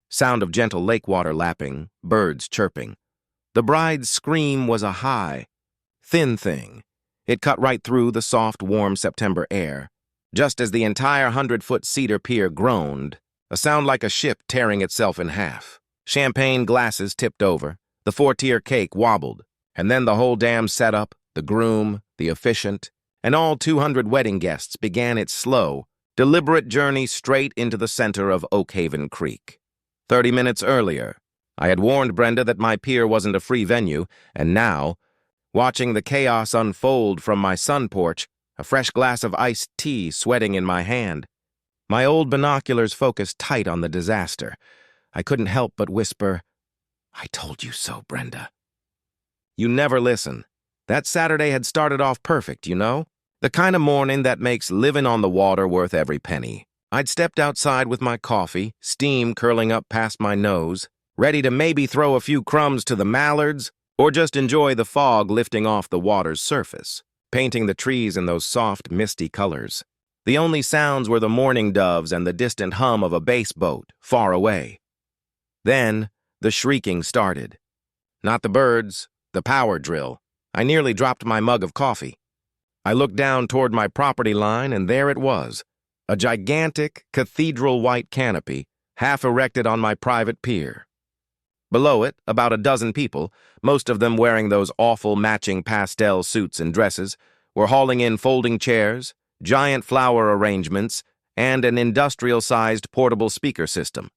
sound of gentle lake water lapping, birds chirping. The bride's scream was a high, thin thing. It cut right through the soft, warm September air. Just as the entire 100-foot cedar pier groaned, a sound like a ship tearing itself in half. Champagne glasses tipped over, the 4-tier cake wobbled, and then the whole damn setup, the groom, the officiant, and all 200 wedding guests began its slow, deliberate journey straight into the center of Oakhaven Creek. 30 minutes earlier, I had warned Brenda that my pier wasn't a free venue, and now, watching the chaos unfold from my sun porch, a fresh glass of iced tea sweating in my hand, my old binoculars focused tight on the disaster, I couldn't help but whisper, "I told you so, Brenda." You never listen. That Saturday had started off perfect, you know? The kind of morning that makes living on the water worth every penny. I'd stepped outside with my coffee, steam curling up past my nose, ready to maybe throw a few crumbs to the mallards, or just enjoy the fog lifting off the water's surface, painting the trees in those soft, misty colors. The only sounds were the mourning doves and the distant hum of a bass boat, far away. Then, the shrieking started. Not the birds, the power drill. I nearly dropped my mug of coffee. I looked down toward my property line, and there it was, a gigantic, cathedral-white canopy, half erected on my private pier. Below it, about a dozen people, most of them wearing those awful matching pastel suits and dresses, were hauling in folding chairs, giant flower arrangements, and an industrial-sized portable speaker system.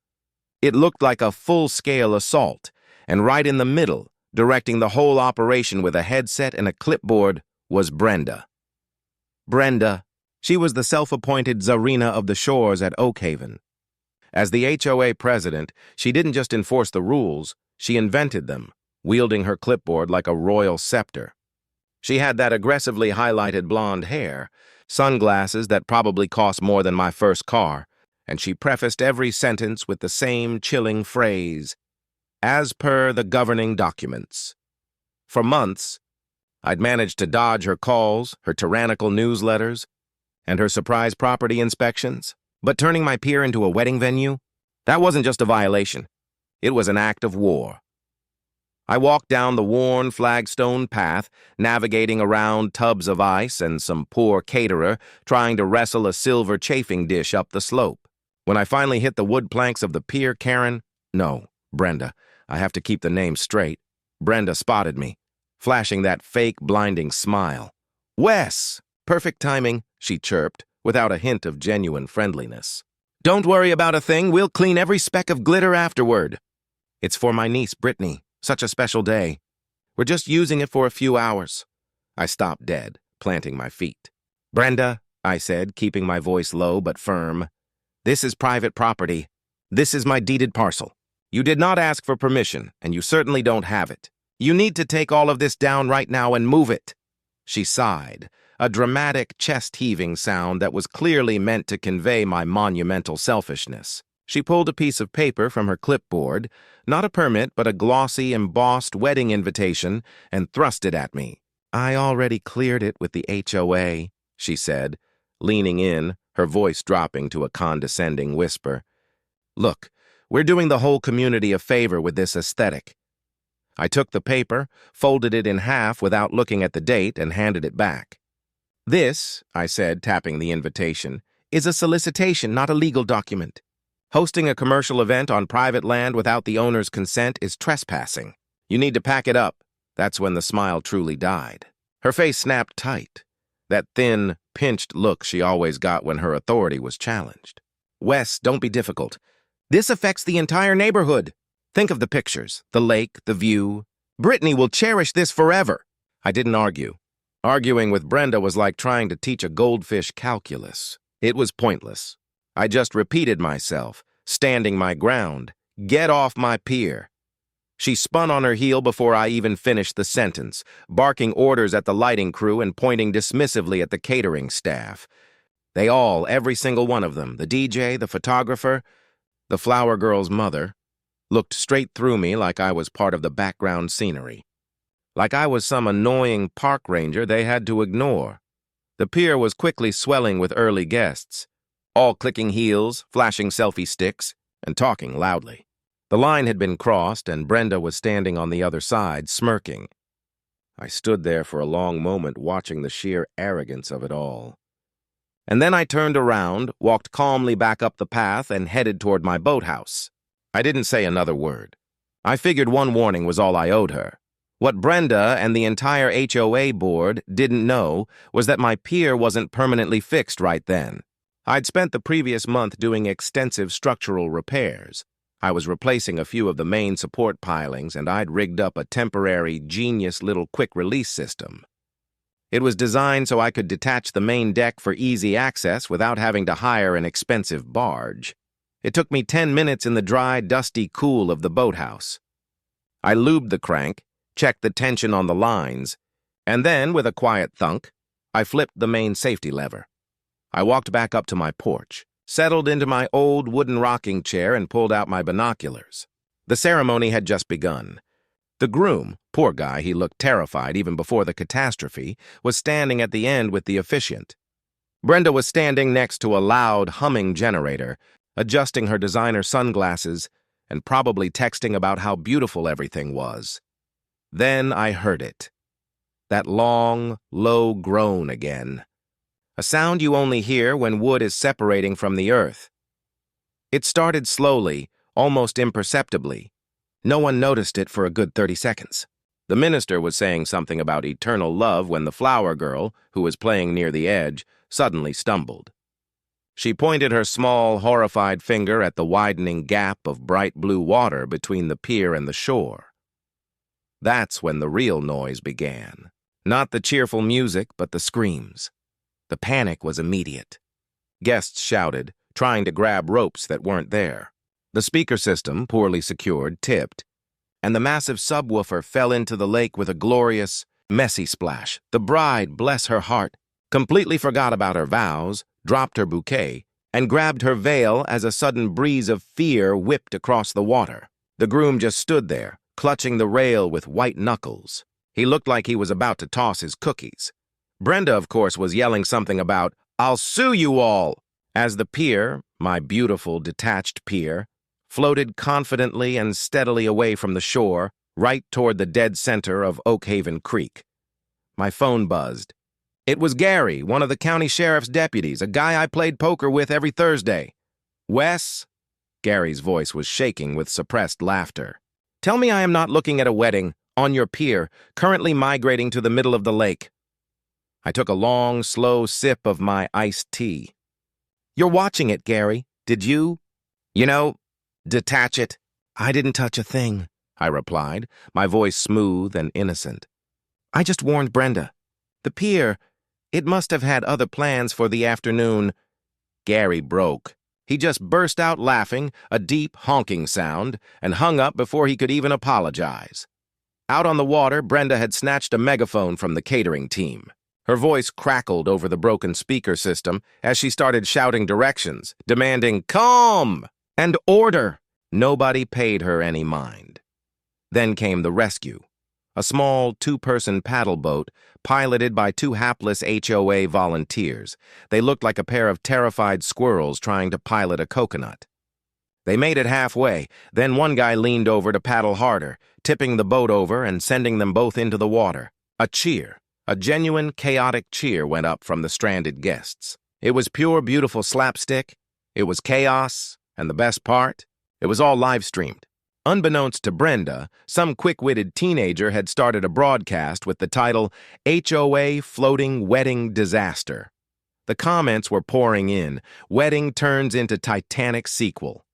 It looked like a full-scale assault, and right in the middle, directing the whole operation with a headset and a clipboard, was Brenda. Brenda, she was the self-appointed Tsarina of the shores at Oakhaven. As the HOA president, she didn't just enforce the rules, she invented them, wielding her clipboard like a royal scepter. She had that aggressively highlighted blonde hair, sunglasses that probably cost more than my first car, and she prefaced every sentence with the same chilling phrase, "As per the governing documents." For months, I'd managed to dodge her calls, her tyrannical newsletters, and her surprise property inspections. But turning my pier into a wedding venue, that wasn't just a violation. It was an act of war. I walked down the worn flagstone path, navigating around tubs of ice and some poor caterer trying to wrestle a silver chafing dish up the slope. When I finally hit the wood planks of the pier, Brenda, I have to keep the name straight. Brenda spotted me, flashing that fake, blinding smile. "Wes!" "Perfect timing," she chirped, without a hint of genuine friendliness. "Don't worry about a thing. We'll clean every speck of glitter afterward. It's for my niece, Brittany. Such a special day. We're just using it for a few hours." I stopped dead, planting my feet. "Brenda," I said, keeping my voice low but firm, "this is private property. This is my deeded parcel. You did not ask for permission, and you certainly don't have it. You need to take all of this down right now and move it." She sighed, a dramatic chest-heaving sound that was clearly meant to convey my monumental selfishness. She pulled a piece of paper from her clipboard, not a permit but a glossy, embossed wedding invitation, and thrust it at me. "I already cleared it with the HOA," she said, leaning in, her voice dropping to a condescending whisper. "Look, we're doing the whole community a favor with this aesthetic." I took the paper, folded it in half without looking at the date, and handed it back. "This," I said, tapping the invitation, "is a solicitation, not a legal document. Hosting a commercial event on private land without the owner's consent is trespassing. You need to pack it up." That's when the smile truly died. Her face snapped tight, that thin, pinched look she always got when her authority was challenged. "Wes, don't be difficult. This affects the entire neighborhood. Think of the pictures, the lake, the view. Brittany will cherish this forever." I didn't argue. Arguing with Brenda was like trying to teach a goldfish calculus. It was pointless. I just repeated myself, standing my ground. "Get off my pier." She spun on her heel before I even finished the sentence, barking orders at the lighting crew and pointing dismissively at the catering staff. They all, every single one of them, the DJ, the photographer, the flower girl's mother, looked straight through me like I was part of the background scenery. Like I was some annoying park ranger they had to ignore. The pier was quickly swelling with early guests, all clicking heels, flashing selfie sticks, and talking loudly. The line had been crossed, and Brenda was standing on the other side, smirking. I stood there for a long moment, watching the sheer arrogance of it all. And then I turned around, walked calmly back up the path, and headed toward my boathouse. I didn't say another word. I figured one warning was all I owed her. What Brenda and the entire HOA board didn't know was that my pier wasn't permanently fixed right then. I'd spent the previous month doing extensive structural repairs. I was replacing a few of the main support pilings, and I'd rigged up a temporary, genius little quick-release system. It was designed so I could detach the main deck for easy access without having to hire an expensive barge. It took me 10 minutes in the dry, dusty cool of the boathouse. I lubed the crank, checked the tension on the lines, and then, with a quiet thunk, I flipped the main safety lever. I walked back up to my porch, settled into my old wooden rocking chair, and pulled out my binoculars. The ceremony had just begun. The groom, poor guy, he looked terrified even before the catastrophe, was standing at the end with the officiant. Brenda was standing next to a loud, humming generator, adjusting her designer sunglasses and probably texting about how beautiful everything was. Then I heard it. That long, low groan again. A sound you only hear when wood is separating from the earth. It started slowly, almost imperceptibly. No one noticed it for a good 30 seconds. The minister was saying something about eternal love when the flower girl, who was playing near the edge, suddenly stumbled. She pointed her small, horrified finger at the widening gap of bright blue water between the pier and the shore. That's when the real noise began. Not the cheerful music, but the screams. The panic was immediate. Guests shouted, trying to grab ropes that weren't there. The speaker system, poorly secured, tipped, and the massive subwoofer fell into the lake with a glorious, messy splash. The bride, bless her heart, completely forgot about her vows, dropped her bouquet, and grabbed her veil as a sudden breeze of fear whipped across the water. The groom just stood there, clutching the rail with white knuckles. He looked like he was about to toss his cookies. Brenda, of course, was yelling something about, "I'll sue you all," as the pier, my beautiful detached pier, floated confidently and steadily away from the shore, right toward the dead center of Oak Haven Creek. My phone buzzed. It was Gary, one of the county sheriff's deputies, a guy I played poker with every Thursday. "Wes?" Gary's voice was shaking with suppressed laughter. "Tell me I am not looking at a wedding, on your pier, currently migrating to the middle of the lake." I took a long, slow sip of my iced tea. "You're watching it, Gary. Did you, detach it?" "I didn't touch a thing," I replied, my voice smooth and innocent. "I just warned Brenda. The pier, it must have had other plans for the afternoon." Gary broke. He just burst out laughing, a deep, honking sound, and hung up before he could even apologize. Out on the water, Brenda had snatched a megaphone from the catering team. Her voice crackled over the broken speaker system as she started shouting directions, demanding calm and order. Nobody paid her any mind. Then came the rescue. A small two-person paddle boat piloted by two hapless HOA volunteers. They looked like a pair of terrified squirrels trying to pilot a coconut. They made it halfway, then one guy leaned over to paddle harder, tipping the boat over and sending them both into the water. A cheer. A genuine, chaotic cheer went up from the stranded guests. It was pure, beautiful slapstick. It was chaos, and the best part, it was all live-streamed. Unbeknownst to Brenda, some quick-witted teenager had started a broadcast with the title, HOA Floating Wedding Disaster. The comments were pouring in. Wedding turns into Titanic sequel.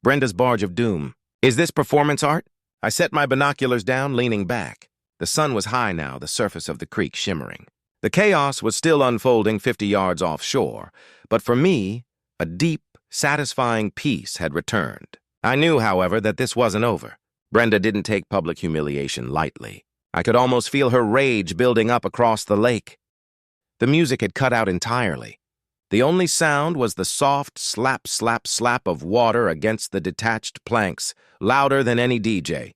Brenda's barge of doom. Is this performance art? I set my binoculars down, leaning back. The sun was high now, the surface of the creek shimmering. The chaos was still unfolding 50 yards offshore, but for me, a deep, satisfying peace had returned. I knew, however, that this wasn't over. Brenda didn't take public humiliation lightly. I could almost feel her rage building up across the lake. The music had cut out entirely. The only sound was the soft slap, slap, slap of water against the detached planks, louder than any DJ.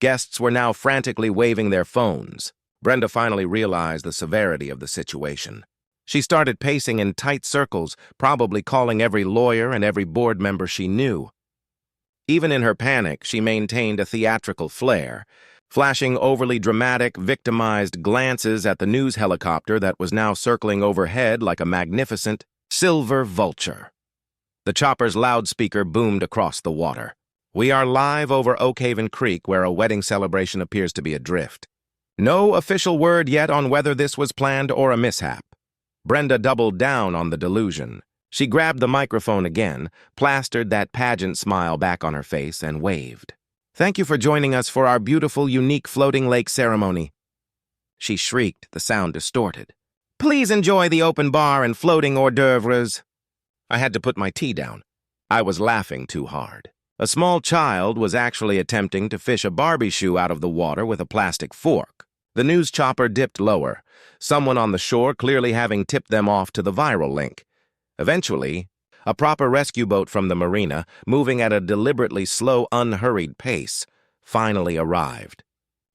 Guests were now frantically waving their phones. Brenda finally realized the severity of the situation. She started pacing in tight circles, probably calling every lawyer and every board member she knew. Even in her panic, she maintained a theatrical flair, flashing overly dramatic, victimized glances at the news helicopter that was now circling overhead like a magnificent silver vulture. The chopper's loudspeaker boomed across the water. "We are live over Oakhaven Creek, where a wedding celebration appears to be adrift. No official word yet on whether this was planned or a mishap." Brenda doubled down on the delusion. She grabbed the microphone again, plastered that pageant smile back on her face, and waved. "Thank you for joining us for our beautiful, unique floating lake ceremony." She shrieked, the sound distorted. "Please enjoy the open bar and floating hors d'oeuvres." I had to put my tea down. I was laughing too hard. A small child was actually attempting to fish a Barbie shoe out of the water with a plastic fork. The news chopper dipped lower, someone on the shore clearly having tipped them off to the viral link. Eventually, a proper rescue boat from the marina, moving at a deliberately slow, unhurried pace, finally arrived.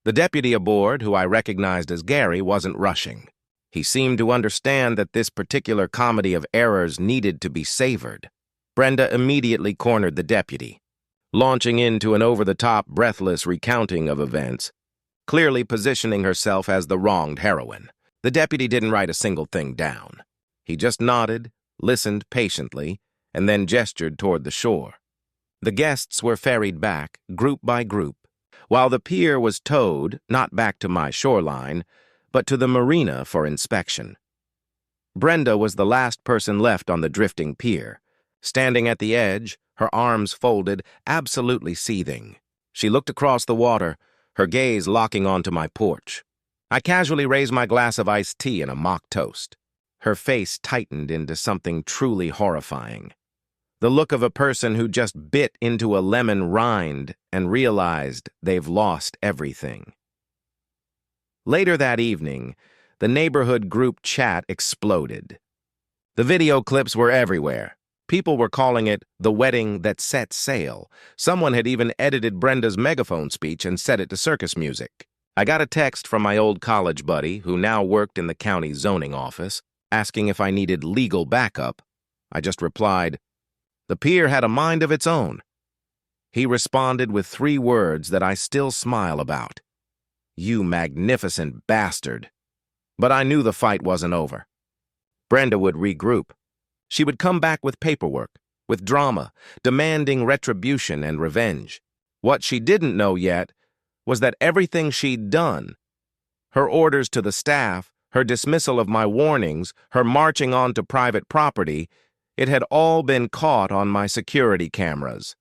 The deputy aboard, who I recognized as Gary, wasn't rushing. He seemed to understand that this particular comedy of errors needed to be savored. Brenda immediately cornered the deputy, launching into an over-the-top, breathless recounting of events, clearly positioning herself as the wronged heroine. The deputy didn't write a single thing down. He just nodded, listened patiently, and then gestured toward the shore. The guests were ferried back, group by group, while the pier was towed, not back to my shoreline, but to the marina for inspection. Brenda was the last person left on the drifting pier, standing at the edge, her arms folded, absolutely seething. She looked across the water, her gaze locking onto my porch. I casually raised my glass of iced tea and a mock toast. Her face tightened into something truly horrifying. The look of a person who just bit into a lemon rind and realized they've lost everything. Later that evening, the neighborhood group chat exploded. The video clips were everywhere. People were calling it the wedding that set sail. Someone had even edited Brenda's megaphone speech and set it to circus music. I got a text from my old college buddy, who now worked in the county zoning office, asking if I needed legal backup. I just replied, "The pier had a mind of its own." He responded with 3 words that I still smile about. "You magnificent bastard." But I knew the fight wasn't over. Brenda would regroup. She would come back with paperwork, with drama, demanding retribution and revenge. What she didn't know yet was that everything she'd done, her orders to the staff, her dismissal of my warnings, her marching onto private property, it had all been caught on my security cameras.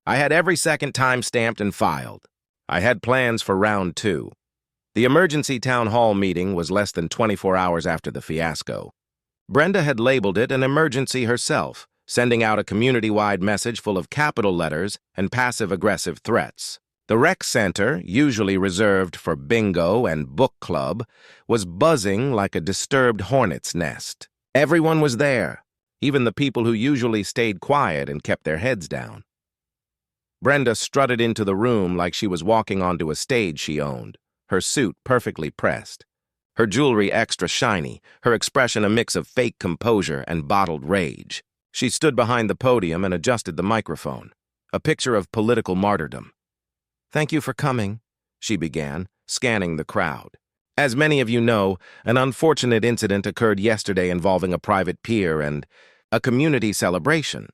I had every second time-stamped and filed. I had plans for round 2. The emergency town hall meeting was less than 24 hours after the fiasco. Brenda had labeled it an emergency herself, sending out a community-wide message full of capital letters and passive-aggressive threats. The rec center, usually reserved for bingo and book club, was buzzing like a disturbed hornet's nest. Everyone was there, even the people who usually stayed quiet and kept their heads down. Brenda strutted into the room like she was walking onto a stage she owned, her suit perfectly pressed, her jewelry extra shiny, her expression a mix of fake composure and bottled rage. She stood behind the podium and adjusted the microphone, a picture of political martyrdom. "Thank you for coming," she began, scanning the crowd. "As many of you know, an unfortunate incident occurred yesterday involving a private pier and a community celebration.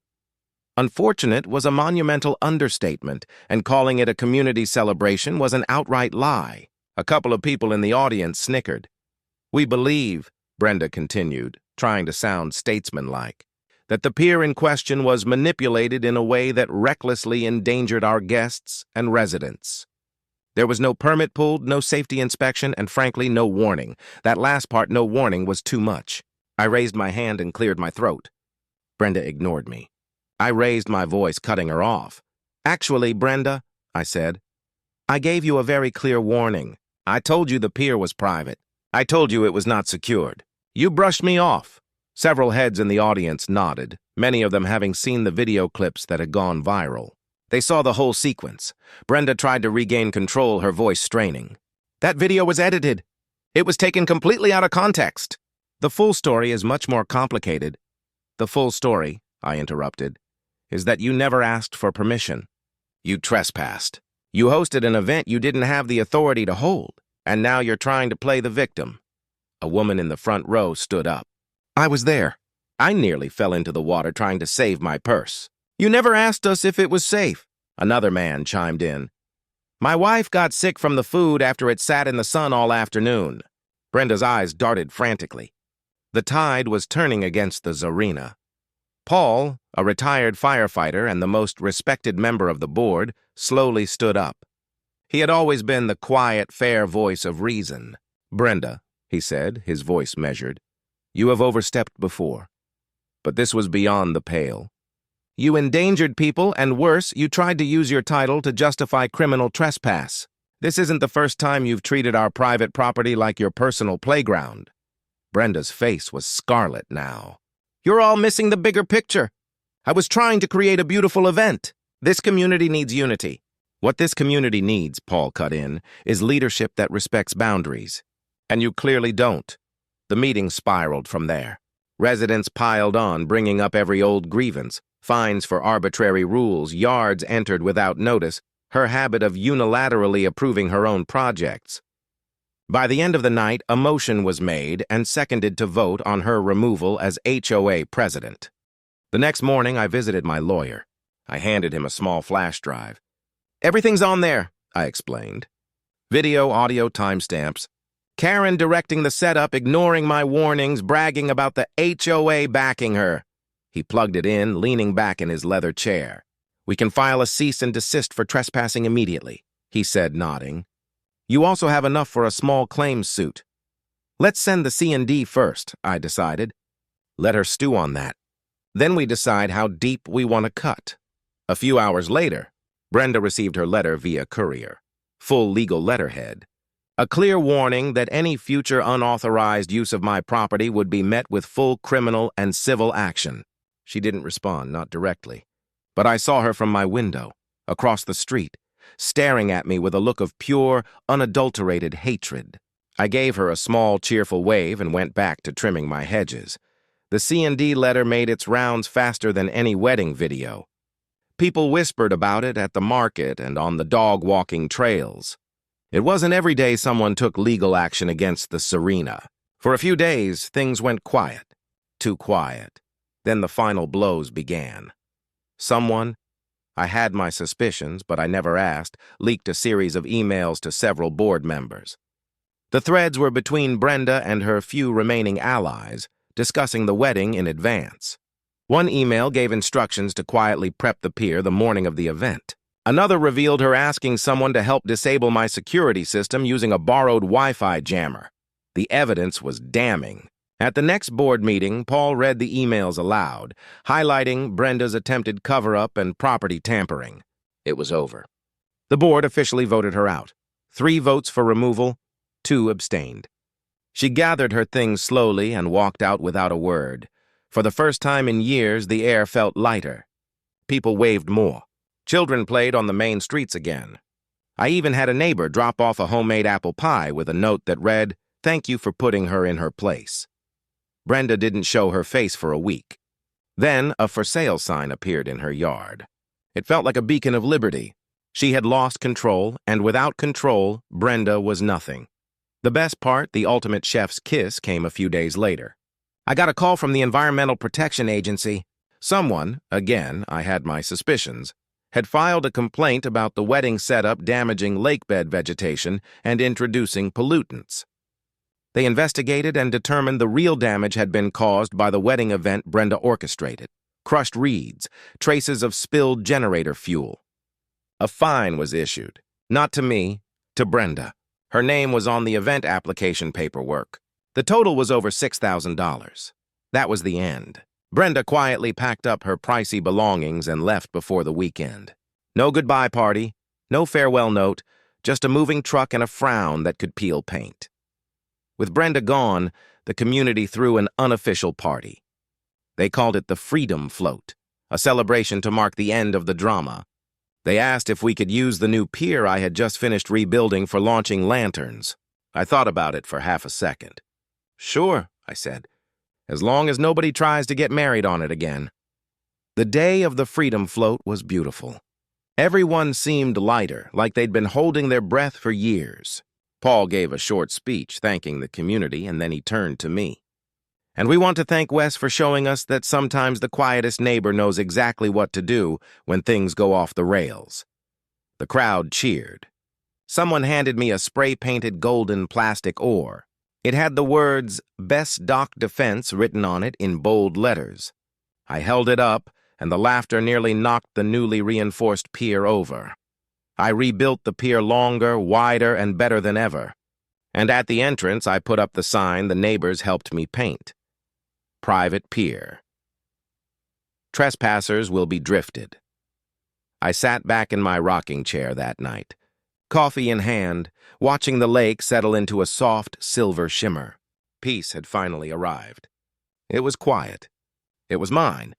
Unfortunate was a monumental understatement, and calling it a community celebration was an outright lie." A couple of people in the audience snickered. "We believe," Brenda continued, trying to sound statesmanlike, "that the pier in question was manipulated in a way that recklessly endangered our guests and residents. There was no permit pulled, no safety inspection, and frankly, no warning. That last part, no warning, was too much." I raised my hand and cleared my throat. Brenda ignored me. I raised my voice, cutting her off. "Actually, Brenda," I said, "I gave you a very clear warning. I told you the pier was private. I told you it was not secured. You brushed me off." Several heads in the audience nodded, many of them having seen the video clips that had gone viral. They saw the whole sequence. Brenda tried to regain control, her voice straining. "That video was edited. It was taken completely out of context." "The full story is much more complicated." "The full story," I interrupted, is that you never asked for permission. You trespassed. You hosted an event you didn't have the authority to hold, and now you're trying to play the victim. A woman in the front row stood up. I was there. I nearly fell into the water trying to save my purse. You never asked us if it was safe. Another man chimed in. My wife got sick from the food after it sat in the sun all afternoon. Brenda's eyes darted frantically. The tide was turning against the Zarina. Paul, a retired firefighter and the most respected member of the board, slowly stood up. He had always been the quiet, fair voice of reason. Brenda, he said, his voice measured, you have overstepped before. But this was beyond the pale. You endangered people, and worse, you tried to use your title to justify criminal trespass. This isn't the first time you've treated our private property like your personal playground. Brenda's face was scarlet now. You're all missing the bigger picture. I was trying to create a beautiful event. This community needs unity. What this community needs, Paul cut in, is leadership that respects boundaries. And you clearly don't. The meeting spiraled from there. Residents piled on, bringing up every old grievance, fines for arbitrary rules, yards entered without notice, her habit of unilaterally approving her own projects. By the end of the night, a motion was made and seconded to vote on her removal as HOA president. The next morning, I visited my lawyer. I handed him a small flash drive. Everything's on there, I explained. Video, audio, timestamps. Kerren directing the setup, ignoring my warnings, bragging about the HOA backing her. He plugged it in, leaning back in his leather chair. We can file a cease and desist for trespassing immediately, he said, nodding. You also have enough for a small claims suit. Let's send the C&D first, I decided. Let her stew on that. Then we decide how deep we want to cut. A few hours later, Brenda received her letter via courier. Full legal letterhead. A clear warning that any future unauthorized use of my property would be met with full criminal and civil action. She didn't respond, not directly. But I saw her from my window, across the street, staring at me with a look of pure, unadulterated hatred. I gave her a small, cheerful wave and went back to trimming my hedges. The C&D letter made its rounds faster than any wedding video. People whispered about it at the market and on the dog-walking trails. It wasn't every day someone took legal action against the Zarina. For a few days, things went quiet. Too quiet. Then the final blows began. Someone, I had my suspicions, but I never asked, leaked a series of emails to several board members. The threads were between Brenda and her few remaining allies, discussing the wedding in advance. One email gave instructions to quietly prep the pier the morning of the event. Another revealed her asking someone to help disable my security system using a borrowed Wi-Fi jammer. The evidence was damning. At the next board meeting, Paul read the emails aloud, highlighting Brenda's attempted cover-up and property tampering. It was over. The board officially voted her out. 3 votes for removal, 2 abstained. She gathered her things slowly and walked out without a word. For the first time in years, the air felt lighter. People waved more. Children played on the main streets again. I even had a neighbor drop off a homemade apple pie with a note that read, "Thank you for putting her in her place." Brenda didn't show her face for a week. Then a for sale sign appeared in her yard. It felt like a beacon of liberty. She had lost control, and without control, Brenda was nothing. The best part, the ultimate chef's kiss, came a few days later. I got a call from the Environmental Protection Agency. Someone, again, I had my suspicions, had filed a complaint about the wedding setup damaging lakebed vegetation and introducing pollutants. They investigated and determined the real damage had been caused by the wedding event Brenda orchestrated. Crushed reeds, traces of spilled generator fuel. A fine was issued, not to me, to Brenda. Her name was on the event application paperwork. The total was over $6,000. That was the end. Brenda quietly packed up her pricey belongings and left before the weekend. No goodbye party, no farewell note, just a moving truck and a frown that could peel paint. With Brenda gone, the community threw an unofficial party. They called it the Freedom Float, a celebration to mark the end of the drama. They asked if we could use the new pier I had just finished rebuilding for launching lanterns. I thought about it for half a second. Sure, I said, as long as nobody tries to get married on it again. The day of the Freedom Float was beautiful. Everyone seemed lighter, like they'd been holding their breath for years. Paul gave a short speech thanking the community, and then he turned to me. And we want to thank Wes for showing us that sometimes the quietest neighbor knows exactly what to do when things go off the rails. The crowd cheered. Someone handed me a spray-painted golden plastic oar. It had the words, "Best Dock Defense," written on it in bold letters. I held it up, and the laughter nearly knocked the newly reinforced pier over. I rebuilt the pier longer, wider, and better than ever. And at the entrance, I put up the sign the neighbors helped me paint. Private Pier. Trespassers will be drifted. I sat back in my rocking chair that night, coffee in hand, watching the lake settle into a soft silver shimmer. Peace had finally arrived. It was quiet. It was mine.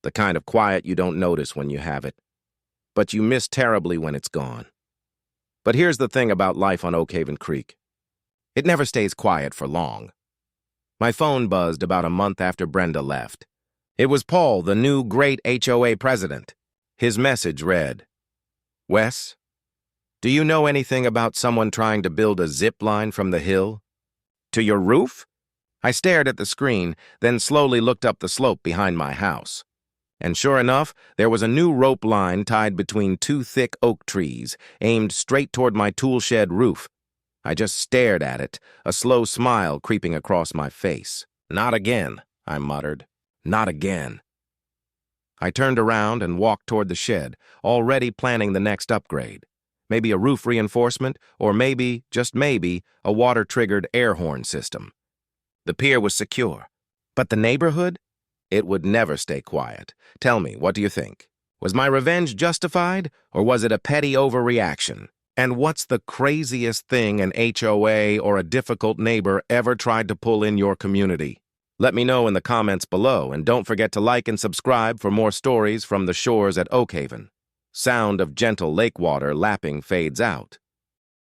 The kind of quiet you don't notice when you have it, but you miss terribly when it's gone. But here's the thing about life on Oakhaven Creek. It never stays quiet for long. My phone buzzed about a month after Brenda left. It was Paul, the new great HOA president. His message read, "Wes, do you know anything about someone trying to build a zip line from the hill to your roof?" I stared at the screen, then slowly looked up the slope behind my house. And sure enough, there was a new rope line tied between two thick oak trees, aimed straight toward my tool shed roof. I just stared at it, a slow smile creeping across my face. "Not again," I muttered. "Not again." I turned around and walked toward the shed, already planning the next upgrade. Maybe a roof reinforcement, or maybe, just maybe, a water-triggered air horn system. The pier was secure. But the neighborhood? It would never stay quiet. Tell me, what do you think? Was my revenge justified, or was it a petty overreaction? And what's the craziest thing an HOA or a difficult neighbor ever tried to pull in your community? Let me know in the comments below, and don't forget to like and subscribe for more stories from the shores at Oakhaven. Sound of gentle lake water lapping fades out.